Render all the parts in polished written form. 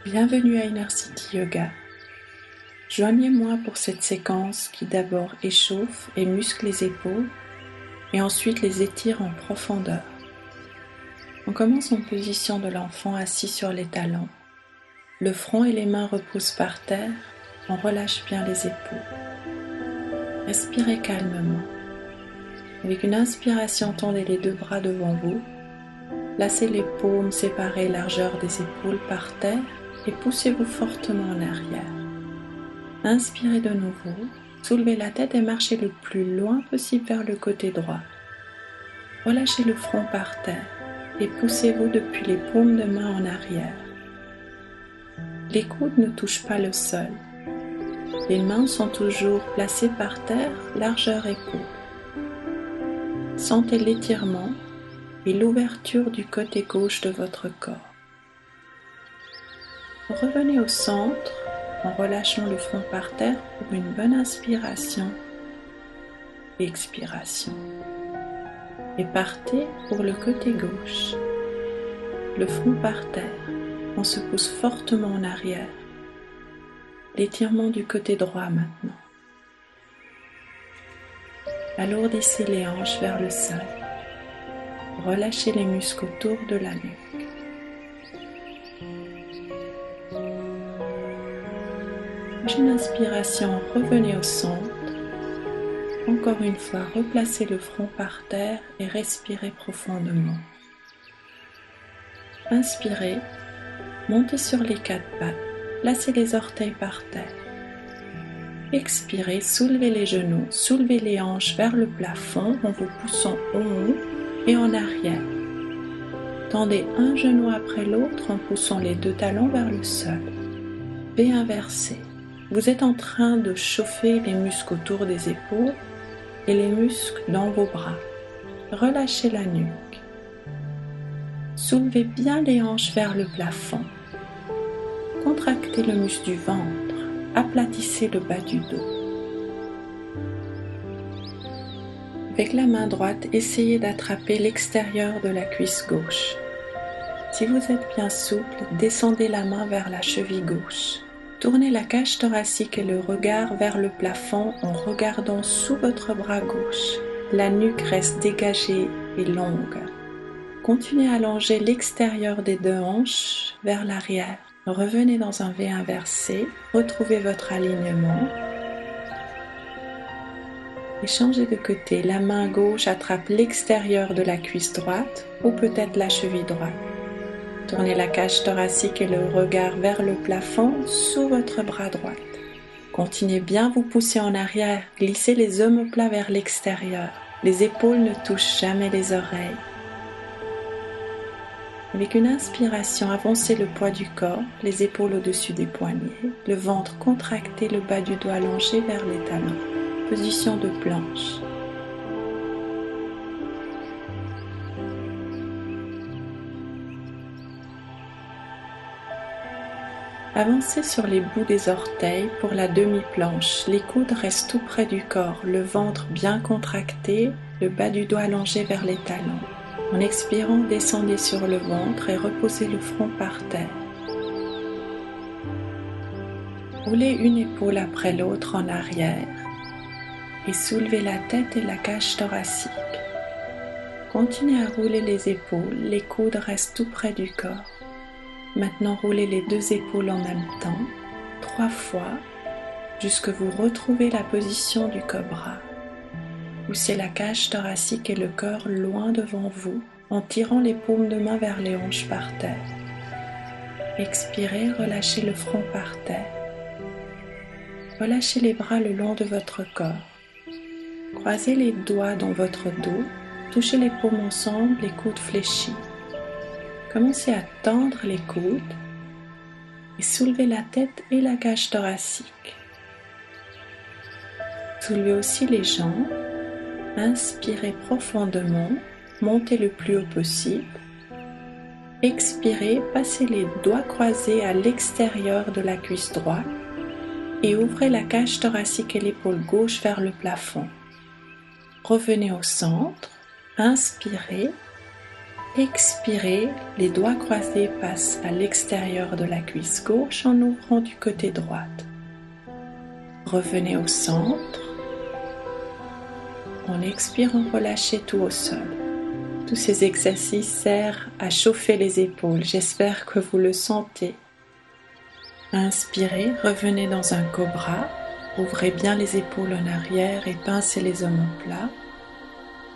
Bienvenue à Inner City Yoga. Joignez-moi pour cette séquence qui d'abord échauffe et muscle les épaules et ensuite les étire en profondeur. On commence en position de l'enfant assis sur les talons. Le front et les mains reposent par terre, on relâche bien les épaules. Respirez calmement. Avec une inspiration, tendez les deux bras devant vous. Placez les paumes séparées largeur des épaules par terre et poussez-vous fortement en arrière. Inspirez de nouveau, soulevez la tête et marchez le plus loin possible vers le côté droit. Relâchez le front par terre et poussez-vous depuis les paumes de main en arrière. Les coudes ne touchent pas le sol. Les mains sont toujours placées par terre, largeur épaule. Sentez l'étirement et l'ouverture du côté gauche de votre corps. Revenez au centre en relâchant le front par terre pour une bonne inspiration et expiration. Et partez pour le côté gauche. Le front par terre, on se pousse fortement en arrière. L'étirement du côté droit maintenant. Alourdissez les hanches vers le sol. Relâchez les muscles autour de la nuque. Prochaine inspiration, revenez au centre. Encore une fois, replacez le front par terre et respirez profondément. Inspirez, montez sur les quatre pattes, placez les orteils par terre. Expirez, soulevez les genoux, soulevez les hanches vers le plafond en vous poussant en haut et en arrière. Tendez un genou après l'autre en poussant les deux talons vers le sol. V inversé. Vous êtes en train de chauffer les muscles autour des épaules et les muscles dans vos bras. Relâchez la nuque. Soulevez bien les hanches vers le plafond. Contractez le muscle du ventre. Aplatissez le bas du dos. Avec la main droite, essayez d'attraper l'extérieur de la cuisse gauche. Si vous êtes bien souple, descendez la main vers la cheville gauche. Tournez la cage thoracique et le regard vers le plafond en regardant sous votre bras gauche. La nuque reste dégagée et longue. Continuez à allonger l'extérieur des deux hanches vers l'arrière. Revenez dans un V inversé, retrouvez votre alignement et changez de côté. La main gauche attrape l'extérieur de la cuisse droite ou peut-être la cheville droite. Tournez la cage thoracique et le regard vers le plafond sous votre bras droit. Continuez bien vous pousser en arrière, glissez les omoplats vers l'extérieur. Les épaules ne touchent jamais les oreilles. Avec une inspiration, avancez le poids du corps, les épaules au-dessus des poignets, le ventre contracté, le bas du dos allongé vers les talons. Position de planche. Avancez sur les bouts des orteils pour la demi-planche. Les coudes restent tout près du corps, le ventre bien contracté, le bas du dos allongé vers les talons. En expirant, descendez sur le ventre et reposez le front par terre. Roulez une épaule après l'autre en arrière et soulevez la tête et la cage thoracique. Continuez à rouler les épaules, les coudes restent tout près du corps. Maintenant, roulez les deux épaules en même temps, 3 fois, jusque vous retrouvez la position du cobra. Poussez la cage thoracique et le corps loin devant vous en tirant les paumes de main vers les hanches par terre. Expirez, relâchez le front par terre. Relâchez les bras le long de votre corps. Croisez les doigts dans votre dos, touchez les paumes ensemble, les coudes fléchis. Commencez à tendre les coudes et soulevez la tête et la cage thoracique. Soulevez aussi les jambes. Inspirez profondément, montez le plus haut possible. Expirez, passez les doigts croisés à l'extérieur de la cuisse droite et ouvrez la cage thoracique et l'épaule gauche vers le plafond. Revenez au centre, inspirez Expirez, les doigts croisés passent à l'extérieur de la cuisse gauche en ouvrant du côté droit. Revenez au centre. En expirant, relâchez tout au sol. Tous ces exercices servent à chauffer les épaules. J'espère que vous le sentez. Inspirez, revenez dans un cobra. Ouvrez bien les épaules en arrière et pincez les omoplates.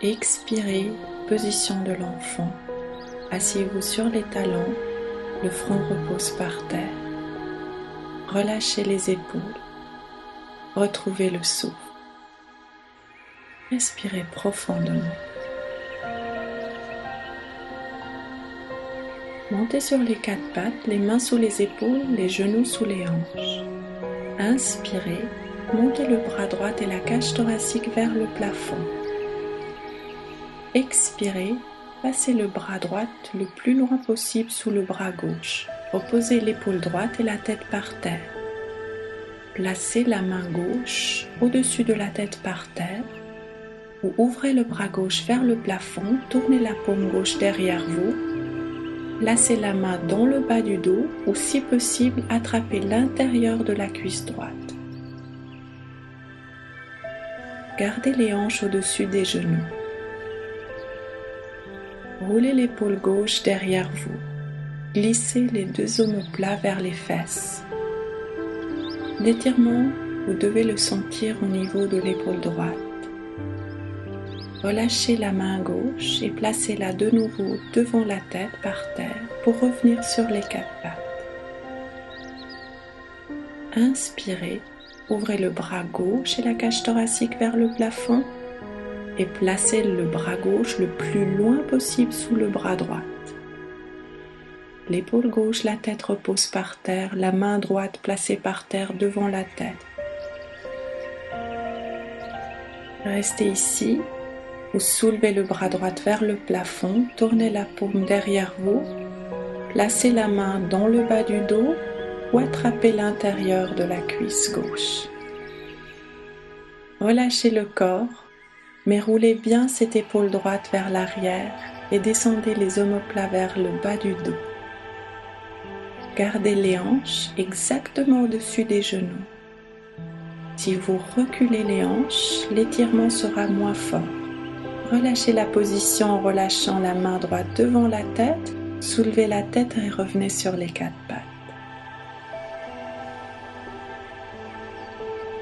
Expirez, position de l'enfant. Asseyez-vous sur les talons, le front repose par terre. Relâchez les épaules. Retrouvez le souffle. Respirez profondément. Montez sur les quatre pattes, les mains sous les épaules, les genoux sous les hanches. Inspirez, montez le bras droit et la cage thoracique vers le plafond. Expirez, passez le bras droit le plus loin possible sous le bras gauche. Reposez l'épaule droite et la tête par terre. Placez la main gauche au-dessus de la tête par terre. Ou ouvrez le bras gauche vers le plafond, tournez la paume gauche derrière vous. Placez la main dans le bas du dos ou si possible, attrapez l'intérieur de la cuisse droite. Gardez les hanches au-dessus des genoux. Roulez l'épaule gauche derrière vous. Glissez les deux omoplates vers les fesses. L'étirement, vous devez le sentir au niveau de l'épaule droite. Relâchez la main gauche et placez-la de nouveau devant la tête par terre pour revenir sur les quatre pattes. Inspirez, ouvrez le bras gauche et la cage thoracique vers le plafond et placez le bras gauche le plus loin possible sous le bras droit. L'épaule gauche, la tête repose par terre, la main droite placée par terre devant la tête. Restez ici. Vous soulevez le bras droit vers le plafond, tournez la paume derrière vous, placez la main dans le bas du dos ou attrapez l'intérieur de la cuisse gauche. Relâchez le corps, mais roulez bien cette épaule droite vers l'arrière et descendez les omoplates vers le bas du dos. Gardez les hanches exactement au-dessus des genoux. Si vous reculez les hanches, l'étirement sera moins fort. Relâchez la position en relâchant la main droite devant la tête, soulevez la tête et revenez sur les quatre pattes.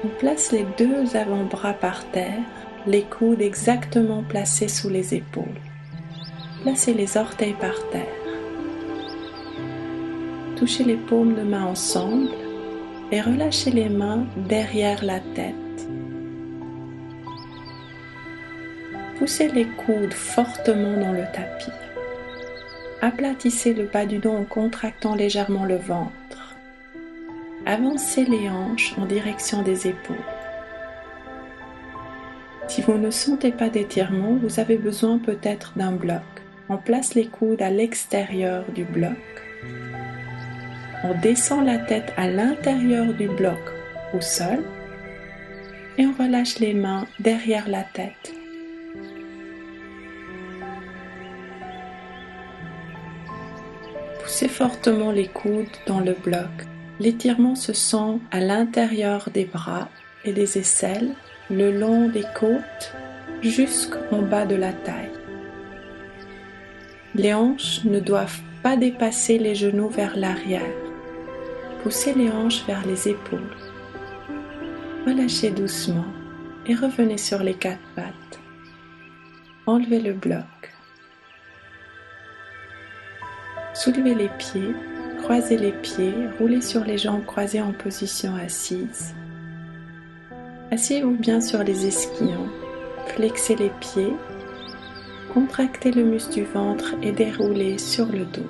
On place les deux avant-bras par terre, les coudes exactement placés sous les épaules. Placez les orteils par terre. Touchez les paumes de main ensemble et relâchez les mains derrière la tête. Poussez les coudes fortement dans le tapis. Aplatissez le bas du dos en contractant légèrement le ventre. Avancez les hanches en direction des épaules. Si vous ne sentez pas d'étirement, vous avez besoin peut-être d'un bloc. On place les coudes à l'extérieur du bloc. On descend la tête à l'intérieur du bloc au sol et on relâche les mains derrière la tête. Poussez fortement les coudes dans le bloc. L'étirement se sent à l'intérieur des bras et des aisselles, le long des côtes, jusqu'en bas de la taille. Les hanches ne doivent pas dépasser les genoux vers l'arrière. Poussez les hanches vers les épaules. Relâchez doucement et revenez sur les quatre pattes. Enlevez le bloc. Soulevez les pieds, croisez les pieds, roulez sur les jambes croisées en position assise. Asseyez-vous bien sur les ischions, flexez les pieds, contractez le muscle du ventre et déroulez sur le dos.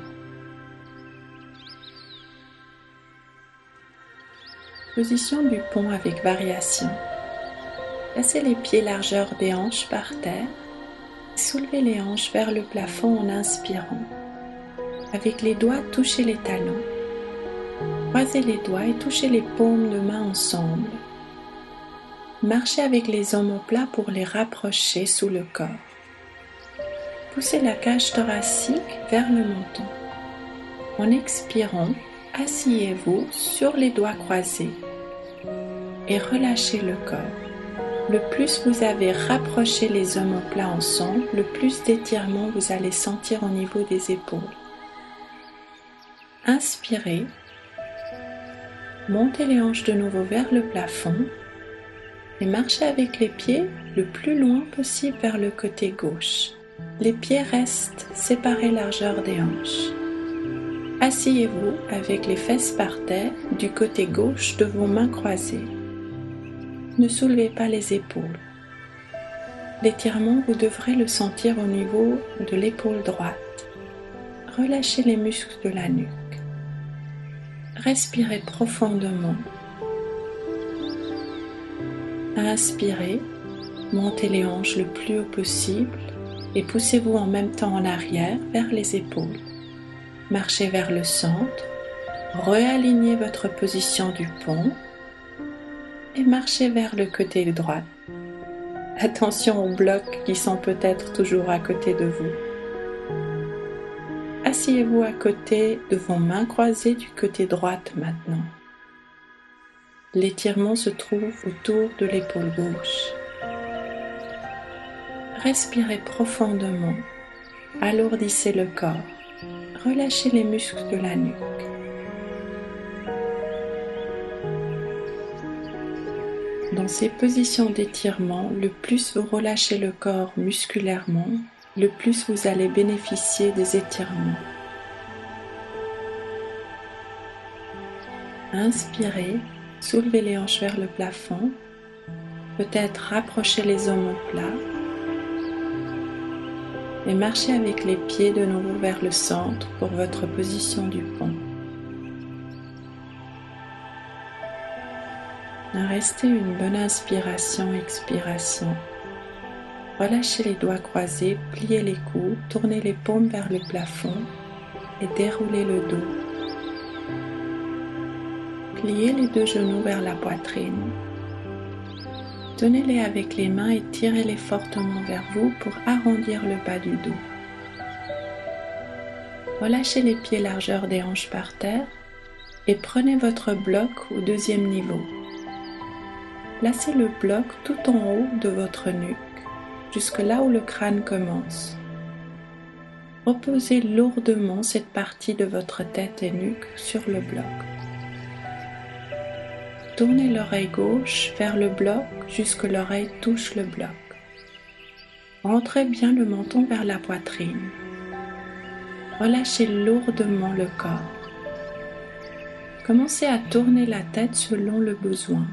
Position du pont avec variation. Placez les pieds largeur des hanches par terre, soulevez les hanches vers le plafond en inspirant. Avec les doigts, touchez les talons. Croisez les doigts et touchez les paumes de main ensemble. Marchez avec les omoplates pour les rapprocher sous le corps. Poussez la cage thoracique vers le menton. En expirant, asseyez-vous sur les doigts croisés et relâchez le corps. Le plus vous avez rapproché les omoplates ensemble, le plus d'étirement vous allez sentir au niveau des épaules. Inspirez, montez les hanches de nouveau vers le plafond et marchez avec les pieds le plus loin possible vers le côté gauche. Les pieds restent séparés largeur des hanches. Asseyez-vous avec les fesses par terre du côté gauche de vos mains croisées. Ne soulevez pas les épaules. L'étirement, vous devrez le sentir au niveau de l'épaule droite. Relâchez les muscles de la nuque. Respirez profondément. Inspirez, montez les hanches le plus haut possible et poussez-vous en même temps en arrière vers les épaules. Marchez vers le centre, réalignez votre position du pont et marchez vers le côté droit. Attention aux blocs qui sont peut-être toujours à côté de vous. Asseyez-vous à côté de vos mains croisées du côté droit maintenant. L'étirement se trouve autour de l'épaule gauche. Respirez profondément, alourdissez le corps, relâchez les muscles de la nuque. Dans ces positions d'étirement, le plus vous relâchez le corps musculairement, le plus vous allez bénéficier des étirements. Inspirez, soulevez les hanches vers le plafond, peut-être rapprochez les omoplats et marchez avec les pieds de nouveau vers le centre pour votre position du pont. Restez une bonne inspiration, expiration. Relâchez les doigts croisés, pliez les coudes, tournez les paumes vers le plafond et déroulez le dos. Pliez les deux genoux vers la poitrine. Tenez-les avec les mains et tirez-les fortement vers vous pour arrondir le bas du dos. Relâchez les pieds largeur des hanches par terre et prenez votre bloc au deuxième niveau. Placez le bloc tout en haut de votre nuque, jusque là où le crâne commence. Reposez lourdement cette partie de votre tête et nuque sur le bloc. Tournez l'oreille gauche vers le bloc jusque l'oreille touche le bloc. Rentrez bien le menton vers la poitrine. Relâchez lourdement le corps. Commencez à tourner la tête selon le besoin.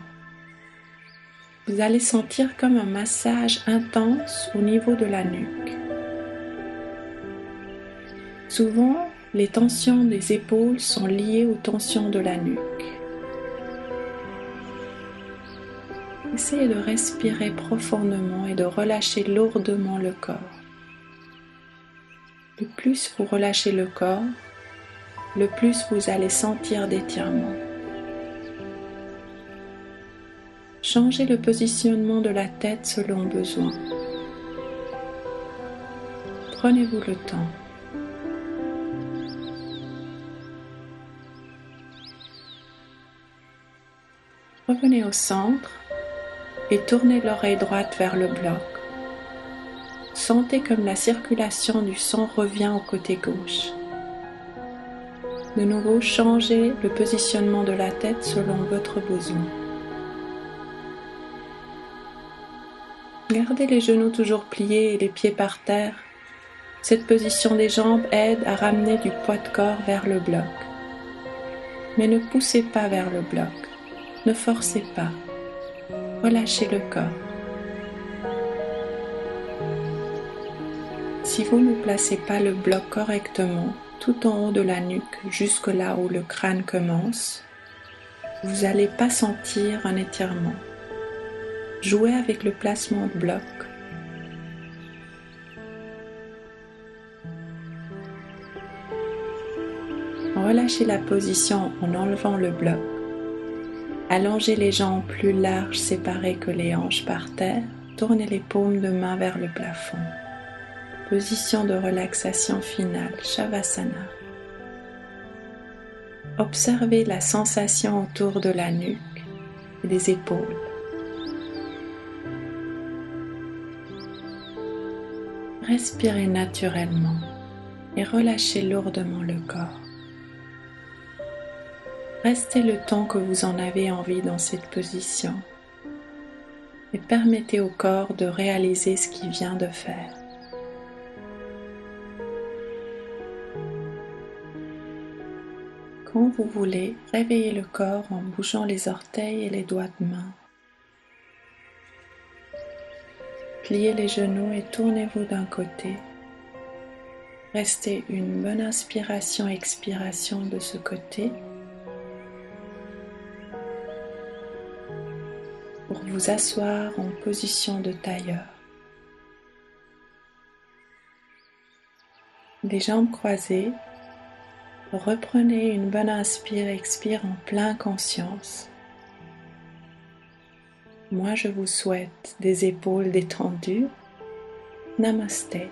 Vous allez sentir comme un massage intense au niveau de la nuque. Souvent, les tensions des épaules sont liées aux tensions de la nuque. Essayez de respirer profondément et de relâcher lourdement le corps. Le plus vous relâchez le corps, le plus vous allez sentir d'étirement. Changez le positionnement de la tête selon besoin. Prenez-vous le temps. Revenez au centre et tournez l'oreille droite vers le bloc. Sentez comme la circulation du sang revient au côté gauche. De nouveau, changez le positionnement de la tête selon votre besoin. Gardez les genoux toujours pliés et les pieds par terre. Cette position des jambes aide à ramener du poids de corps vers le bloc. Mais ne poussez pas vers le bloc. Ne forcez pas. Relâchez le corps. Si vous ne placez pas le bloc correctement tout en haut de la nuque jusque là où le crâne commence, vous n'allez pas sentir un étirement. Jouez avec le placement de bloc. Relâchez la position en enlevant le bloc. Allongez les jambes plus larges, séparées que les hanches par terre. Tournez les paumes de main vers le plafond. Position de relaxation finale, Shavasana. Observez la sensation autour de la nuque et des épaules. Respirez naturellement et relâchez lourdement le corps. Restez le temps que vous en avez envie dans cette position et permettez au corps de réaliser ce qu'il vient de faire. Quand vous voulez, réveillez le corps en bougeant les orteils et les doigts de main. Pliez les genoux et tournez-vous d'un côté. Restez une bonne inspiration-expiration de ce côté pour vous asseoir en position de tailleur. Les jambes croisées, reprenez une bonne inspire-expire en pleine conscience. Moi, je vous souhaite des épaules détendues. Namasté.